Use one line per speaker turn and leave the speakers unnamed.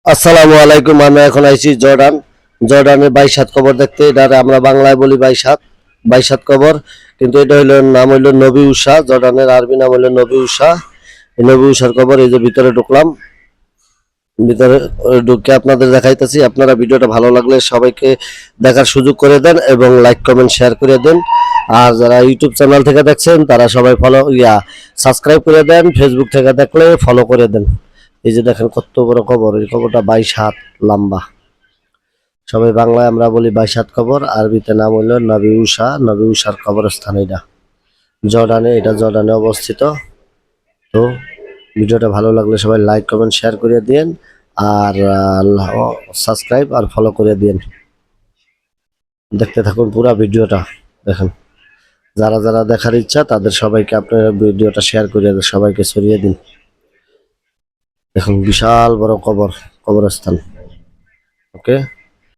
আসসালামু আলাইকুম। আমি এখন আইছি জর্ডানের 22 কবর দেখতে। এটা আমরা বাংলায় বলি 22 কবর, কিন্তু এটা হইলো নাম হইলো নবী উষা। জর্ডানের আরবি নাম হইলো নবী উষা। এই নবী উষার কবর। এই যে ভিতরে ঢুকলাম, ভিতরে ঢুকে আপনাদের দেখাইতেছি। আপনারা ভিডিওটা ভালো লাগলে সবাইকে দেখার সুযোগ করে দেন এবং লাইক কমেন্ট শেয়ার করে দেন। আর যারা ইউটিউব চ্যানেল থেকে দেখছেন তারা সবাই সাবস্ক্রাইব করে দেন। ফেসবুক থেকে দেখলে ফলো করে দেন। এই যে দেখেন কত বড় কবর। এই কবরটা 22 হাত লম্বা। সবাই বাংলায় আমরা বলি 22 হাত কবর, আরবিতে নাম হইল নবী উষা। নবী উষার কবরস্থান এটা জর্ডানে অবস্থিত। তো ভিডিওটা ভালো লাগলে সবাই লাইক কমেন্ট শেয়ার করে দিন। আর সাবস্ক্রাইব আর ফলো করে দিন। দেখতে থাকুন পুরা ভিডিওটা। দেখেন, যারা যারা দেখার ইচ্ছা তাদের সবাইকে আপনারা ভিডিওটা শেয়ার করে সবাইকে ছড়িয়ে দিন। দেখুন বিশাল বড় কবরস্থান। ওকে।